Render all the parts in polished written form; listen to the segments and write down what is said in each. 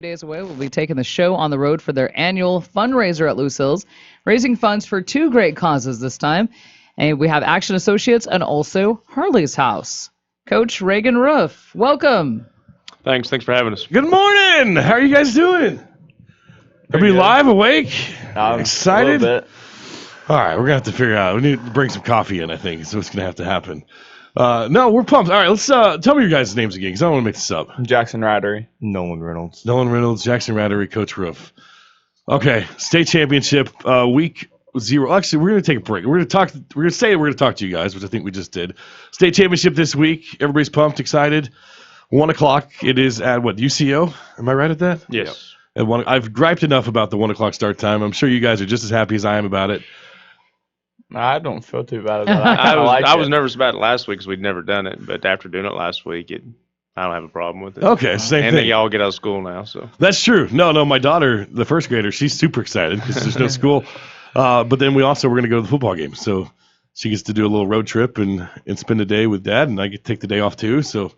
Days away, we'll be taking the show on the road for their annual fundraiser at Loose Hills, raising funds for two great causes this time. And we have Action Associates and also Harley's House. Coach Reagan Roof, welcome. Thanks for having us. Good morning. How are you guys doing? Everybody live, awake, excited? A little bit. All right, we're going to have to figure out. We need to bring some coffee in, I think, so it's going to have to happen. No, we're pumped. All right, let's tell me your guys' names again, because I don't want to make this up. Jackson Rydery. Nolan Reynolds. Nolan Reynolds, Jackson Rattery, Coach Roof. Okay, state championship, week 0. Actually, we're going to take a break. We're going to talk to you guys, which I think we just did. State championship this week. Everybody's pumped, excited. 1 o'clock. It is at what, UCO? Am I right at that? Yes. At one, I've griped enough about the 1 o'clock start time. I'm sure you guys are just as happy as I am about it. I don't feel too bad about it. I was nervous about it last week because we'd never done it, but after doing it last week, I don't have a problem with it. Okay, same and thing. then y'all get out of school now, so. That's true. No, my daughter, the first grader, she's super excited because there's no school. But then we're going to go to the football game. So she gets to do a little road trip and spend a day with Dad, and I get to take the day off too. So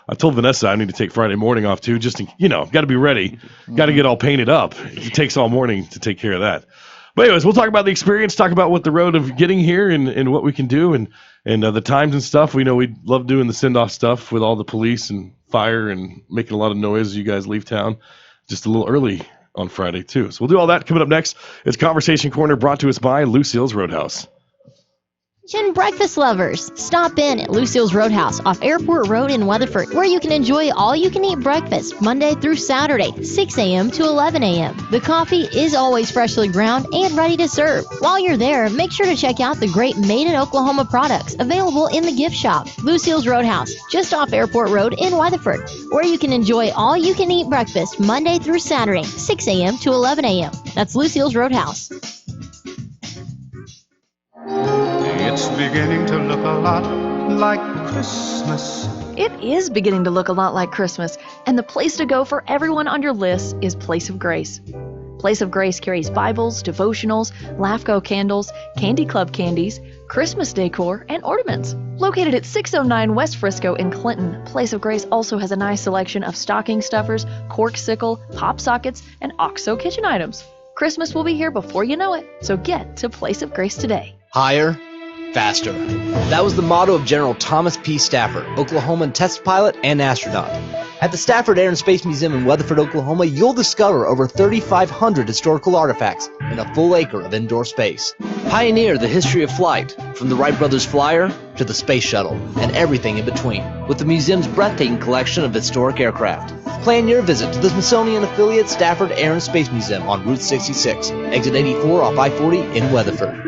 I told Vanessa I need to take Friday morning off too, just to, got to be ready. Got to get all painted up. It takes all morning to take care of that. But anyways, we'll talk about the experience, talk about what the road of getting here and what we can do and the times and stuff. We know we love doing the send-off stuff with all the police and fire and making a lot of noise as you guys leave town just a little early on Friday too. So we'll do all that coming up next. It's Conversation Corner brought to us by Loose Hills Roadhouse. Breakfast lovers, stop in at Lucille's Roadhouse off Airport Road in Weatherford, where you can enjoy all-you-can-eat breakfast Monday through Saturday, 6 a.m. to 11 a.m. The coffee is always freshly ground and ready to serve. While you're there, make sure to check out the great Made in Oklahoma products available in the gift shop. Lucille's Roadhouse, just off Airport Road in Weatherford, where you can enjoy all-you-can-eat breakfast Monday through Saturday, 6 a.m. to 11 a.m. That's Lucille's Roadhouse. It's beginning to look a lot like Christmas. It is beginning to look a lot like Christmas, and the place to go for everyone on your list is Place of Grace. Place of Grace carries Bibles, devotionals, LAFCO candles, Candy Club candies, Christmas decor, and ornaments. Located at 609 West Frisco in Clinton, Place of Grace also has a nice selection of stocking stuffers, cork-sickle, pop sockets, and OXO kitchen items. Christmas will be here before you know it, so get to Place of Grace today. Higher, faster. That was the motto of General Thomas P. Stafford, Oklahoman test pilot and astronaut. At the Stafford Air and Space Museum in Weatherford, Oklahoma, you'll discover over 3,500 historical artifacts in a full acre of indoor space. Pioneer the history of flight, from the Wright Brothers Flyer to the Space Shuttle, and everything in between, with the museum's breathtaking collection of historic aircraft. Plan your visit to the Smithsonian affiliate Stafford Air and Space Museum on Route 66, exit 84 off I-40 in Weatherford.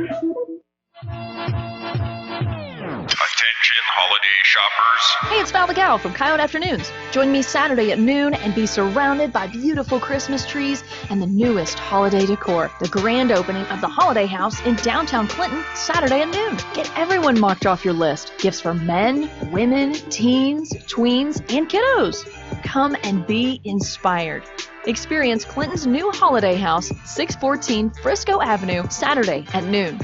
Attention holiday shoppers. Hey, it's Val the Gal from Coyote Afternoons. Join me Saturday at noon and be surrounded by beautiful Christmas trees and the newest holiday decor. The grand opening of the Holiday House in downtown Clinton, Saturday at noon. Get everyone marked off your list. Gifts for men, women, teens, tweens, and kiddos. Come and be inspired. Experience Clinton's new Holiday House, 614 Frisco Avenue, Saturday at noon.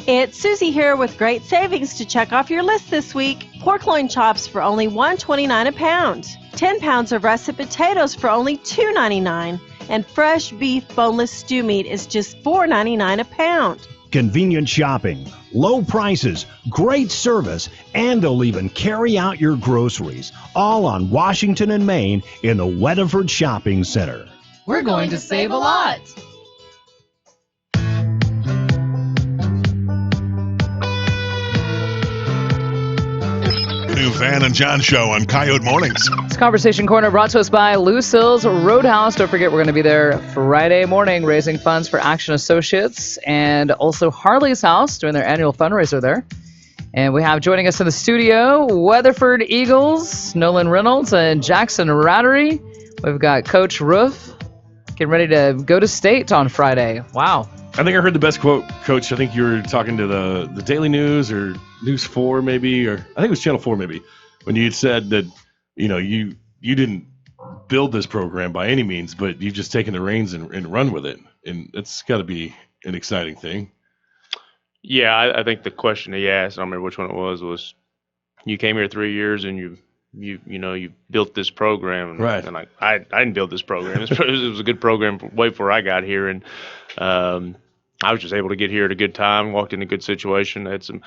It's Susie here with great savings to check off your list this week. Pork loin chops for only $1.29 a pound. 10 pounds of russet potatoes for only $2.99. And fresh beef boneless stew meat is just $4.99 a pound. Convenient shopping, low prices, great service, and they'll even carry out your groceries. All on Washington and Main in the Weatherford Shopping Center. We're going to save a lot. New Van and John show on Coyote Mornings. It's Conversation Corner brought to us by Loose Hills Roadhouse. Don't forget, we're going to be there Friday morning raising funds for Action Associates and also Harley's House doing their annual fundraiser there. And we have joining us in the studio, Weatherford Eagles, Nolan Reynolds and Jackson Rattery. We've got Coach Roof getting ready to go to state on Friday. Wow. I think I heard the best quote, Coach. I think you were talking to the Daily News or News 4 maybe, or I think it was Channel 4 maybe, when you had said that, you didn't build this program by any means, but you've just taken the reins and run with it. And it's got to be an exciting thing. Yeah, I think the question he asked, I don't remember which one it was you came here 3 years and you've you built this program, Right. and I didn't build this program. It was a good program way before I got here, and I was just able to get here at a good time, walked in a good situation, had some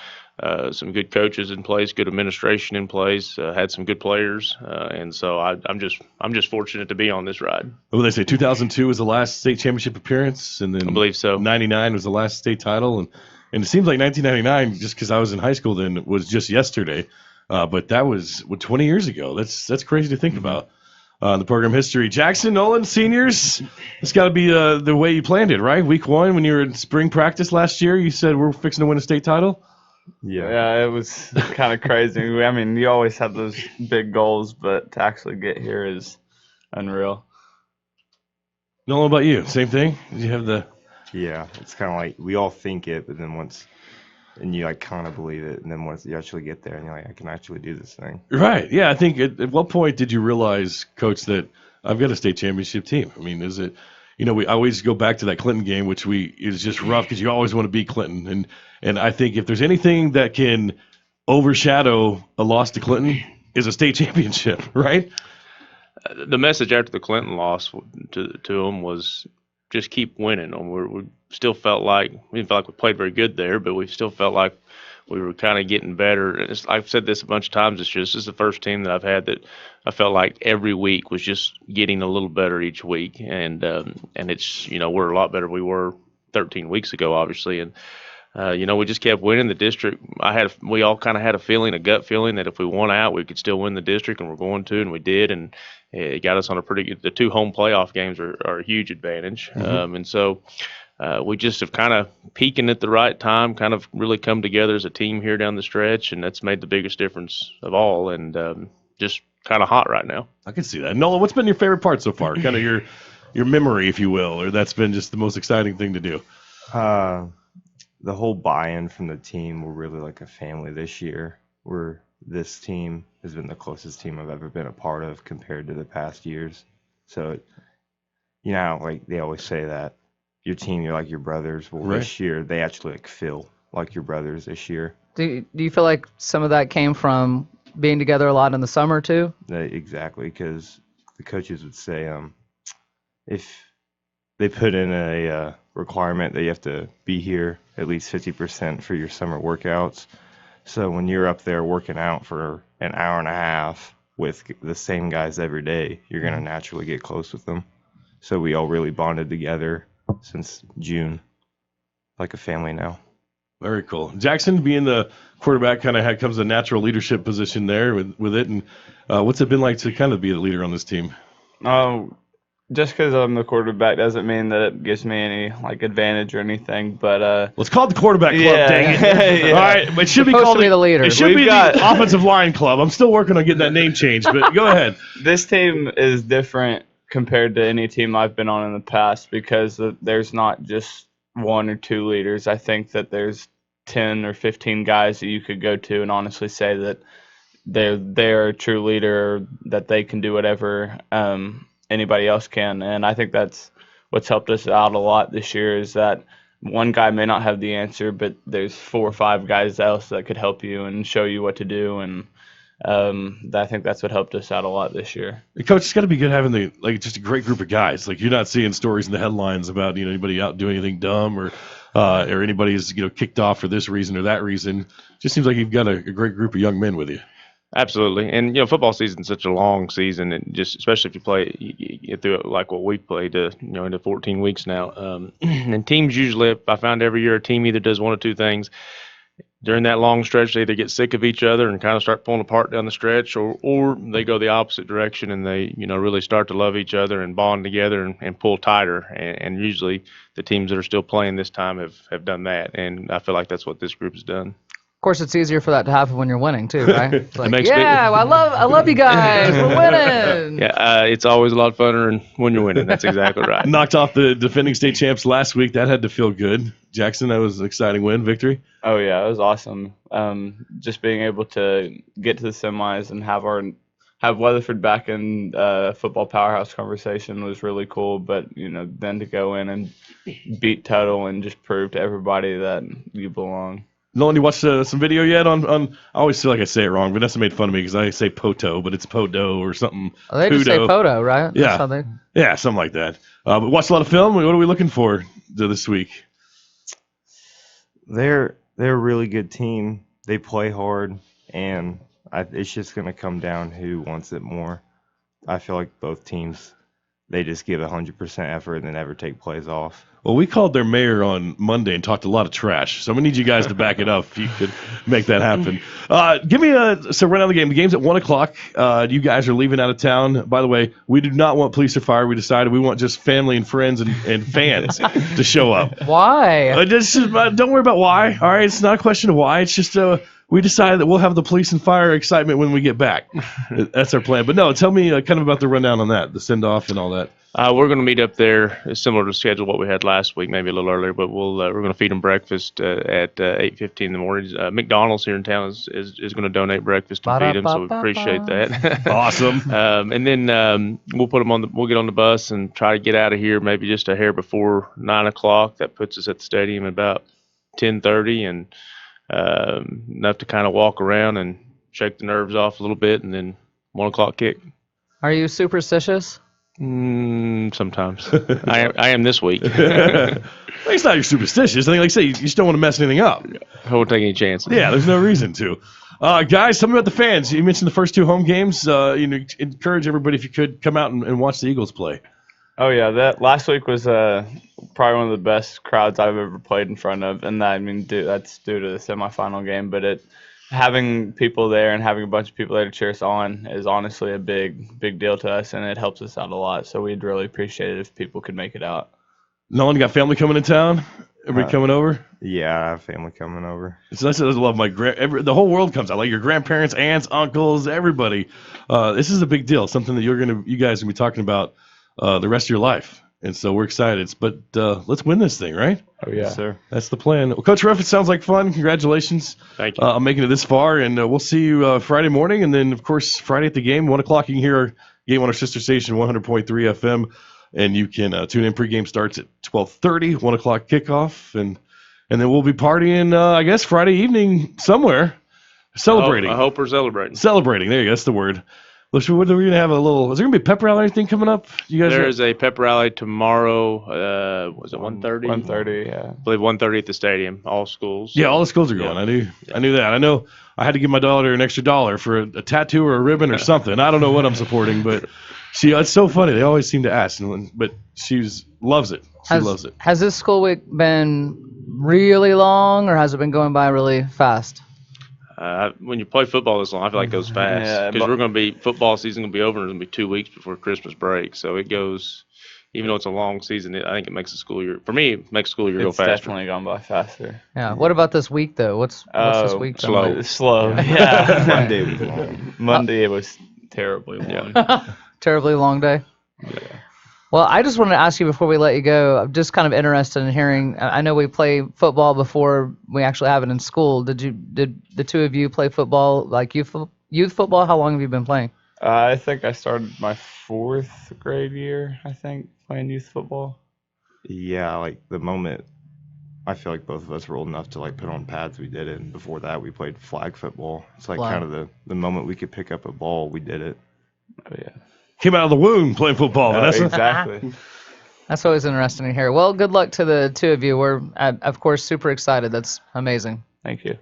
good coaches in place, good administration in place, had some good players, and so I'm just fortunate to be on this ride. What they say? 2002 was the last state championship appearance, and then I believe so. 99 was the last state title, and it seems like 1999, just because I was in high school then, was just yesterday. But that was 20 years ago. That's crazy to think about. The program history. Jackson, Nolan, seniors, it's got to be the way you planned it, right? Week 1, when you were in spring practice last year, you said we're fixing to win a state title. Yeah, it was kind of crazy. I mean, you always have those big goals, but to actually get here is unreal. Nolan, about you? Same thing? Did you have the? Yeah, it's kind of like we all think it, but then and you like kind of believe it, and then once you actually get there, and you're like, I can actually do this thing. Right. Yeah. I think at what point did you realize, Coach, that I've got a state championship team? I mean, is it, we always go back to that Clinton game, which is just rough because you always want to beat Clinton, and I think if there's anything that can overshadow a loss to Clinton is a state championship, right? The message after the Clinton loss to them was just keep winning. We still felt like we didn't feel like we played very good there, but we still felt like we were kind of getting better. And I've said this a bunch of times this year. This is the first team that I've had that I felt like every week was just getting a little better each week. And it's we're a lot better than we were 13 weeks ago, obviously. And we just kept winning the district. We all kind of had a gut feeling that if we won out, we could still win the district, and we're going to, and we did. And it got us on a pretty good. The 2 home playoff games are a huge advantage. Mm-hmm. And so we just have kind of peaking at the right time, kind of really come together as a team here down the stretch, and that's made the biggest difference of all. And just kind of hot right now. I can see that. Nolan, what's been your favorite part so far? Kind of your memory, if you will, or that's been just the most exciting thing to do? The whole buy-in from the team. We're really like a family this year. This team has been the closest team I've ever been a part of compared to the past years. So, like they always say that your team, you're like your brothers. Well, right. This year they actually feel like your brothers this year. Do you feel like some of that came from being together a lot in the summer too? Exactly, because the coaches would say if they put in a requirement that you have to be here at least 50% for your summer workouts. So when you're up there working out for an hour and a half with the same guys every day, you're going to naturally get close with them. So we all really bonded together since June, like a family now. Very cool. Jackson, being the quarterback, kind of comes a natural leadership position there with it. And what's it been like to kind of be the leader on this team? Just because I'm the quarterback doesn't mean that it gives me any advantage or anything. But let's call it the quarterback club. Dang it! Yeah. All right, but it should be Supposed called to be the leader. It should be the offensive line club. I'm still working on getting that name changed, but go ahead. This team is different compared to any team I've been on in the past because there's not just 1 or 2 leaders. I think that there's 10 or 15 guys that you could go to and honestly say that they're a true leader, that they can do whatever anybody else can. And I think that's what's helped us out a lot this year is that one guy may not have the answer, but there's 4 or 5 guys else that could help you and show you what to do. And I think that's what helped us out a lot this year. Coach, it's got to be good having just a great group of guys. Like you're not seeing stories in the headlines about anybody out doing anything dumb or anybody's kicked off for this reason or that reason. Just seems like you've got a great group of young men with you. Absolutely, and football season's such a long season, and just especially if you play through it like what we played, into 14 weeks now. And teams usually, I found every year, a team either does one of 2 things. During that long stretch, they either get sick of each other and kind of start pulling apart down the stretch, or they go the opposite direction and they really start to love each other and bond together and pull tighter. And usually the teams that are still playing this time have done that, and I feel like that's what this group has done. Of course, it's easier for that to happen when you're winning too, right? It's like, makes I love you guys. We're winning. Yeah, it's always a lot funner when you're winning. That's exactly right. Knocked off the defending state champs last week. That had to feel good. Jackson, that was an exciting win, victory. Oh yeah, it was awesome. Just being able to get to the semis and have Weatherford back in football powerhouse conversation was really cool. But then to go in and beat Tuttle and just prove to everybody that you belong. Nolan, you watched some video yet on? I always feel like I say it wrong. Vanessa made fun of me because I say poto, but it's podo or something. Oh, they just say poto, right? Yeah, That's how they... yeah, something like that. But watched a lot of film. What are we looking for this week? They're a really good team. They play hard, and it's just going to come down who wants it more. I feel like both teams, they just give 100% effort and they never take plays off. Well, we called their mayor on Monday and talked a lot of trash, so I'm going to need you guys to back it up if you could make that happen. Give me so right now the game. The game's at 1 o'clock. You guys are leaving out of town. By the way, we do not want police or fire. We decided we want just family and friends and fans to show up. Why? Don't worry about why. All right, it's not a question of why. It's just we decided that we'll have the police and fire excitement when we get back. That's our plan. But no, tell me kind of about the rundown on that, the send-off and all that. We're going to meet up there, similar to schedule what we had last week, maybe a little earlier. But we're going to feed them breakfast at 8:15 in the morning. McDonald's here in town is going to donate breakfast to feed them, so we appreciate that. Awesome. And then we'll put them we'll get on the bus and try to get out of here maybe just a hair before 9 o'clock. That puts us at the stadium at about 10:30, and enough to kind of walk around and shake the nerves off a little bit, and then 1 o'clock kick. Are you superstitious? Sometimes. I am this week. It's not you're superstitious. I think, like I say, you just don't want to mess anything up. I won't take any chances. Yeah, there's no reason to. Guys, tell me about the fans. You mentioned the first 2 home games. Encourage everybody, if you could, come out and watch the Eagles play. Oh yeah, that last week was probably one of the best crowds I've ever played in front of, and that's due to the semifinal game. But having people there and having a bunch of people there to cheer us on is honestly a big deal to us, and it helps us out a lot. So we'd really appreciate it if people could make it out. Nolan, you got family coming in town? Everybody coming over? Yeah, I have family coming over. So that's I love my the whole world comes out, like your grandparents, aunts, uncles, everybody. This is a big deal. Something that you guys are gonna be talking about the rest of your life. And so we're excited. But let's win this thing, right? Oh, yeah. Yes, sir. That's the plan. Well, Coach Ruff, it sounds like fun. Congratulations. Thank you. On making it this far. And we'll see you Friday morning. And then, of course, Friday at the game, 1 o'clock, you can hear our game on our sister station, 100.3 FM. And you can tune in. Pregame starts at 12:30, 1 o'clock kickoff. And then we'll be partying, I guess, Friday evening somewhere. Celebrating. I hope we're celebrating. Celebrating. There you go. That's the word. What are we going to have is there going to be a pep rally or anything coming up? There is a pep rally tomorrow. Was it 1:30? 1:30, yeah. I believe 1:30 at the stadium. All schools. Yeah, all the schools are going. I knew that. I know I had to give my daughter an extra $1 for a tattoo or a ribbon or something. I don't know what I'm supporting, but it's so funny. They always seem to ask, but she loves it. Loves it. Has this school week been really long, or has it been going by really fast? When you play football this long, I feel like it goes fast because football season going to be over, and it's going to be 2 weeks before Christmas break. So it goes, even though it's a long season, I think it makes the school year. For me, it makes the school year go faster. It's definitely gone by faster. Yeah. What about this week though? What's this week? Slow. Yeah. Monday was long. Monday it was terribly long. Yeah. Terribly long day. Yeah. Well, I just wanted to ask you before we let you go, I'm just kind of interested in hearing, I know we play football before we actually have it in school. Did the two of you play football, like youth football? How long have you been playing? I think I started my 4th grade year, playing youth football. Yeah, like the moment I feel like both of us were old enough to put on pads, we did it. And before that, we played flag football. It's kind of the moment we could pick up a ball, we did it. Oh, yeah. Came out of the womb playing football, Vanessa. Exactly. That's always interesting to hear. Well, good luck to the two of you. We're, of course, super excited. That's amazing. Thank you.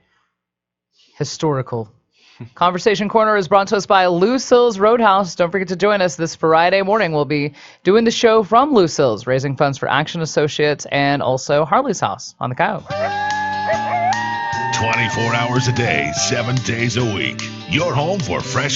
Historical. Conversation Corner is brought to us by Lucille's Roadhouse. Don't forget to join us this Friday morning. We'll be doing the show from Lucille's, raising funds for Action Associates and also Harley's House on the Coyote. 24 hours a day, 7 days a week. Your home for fresh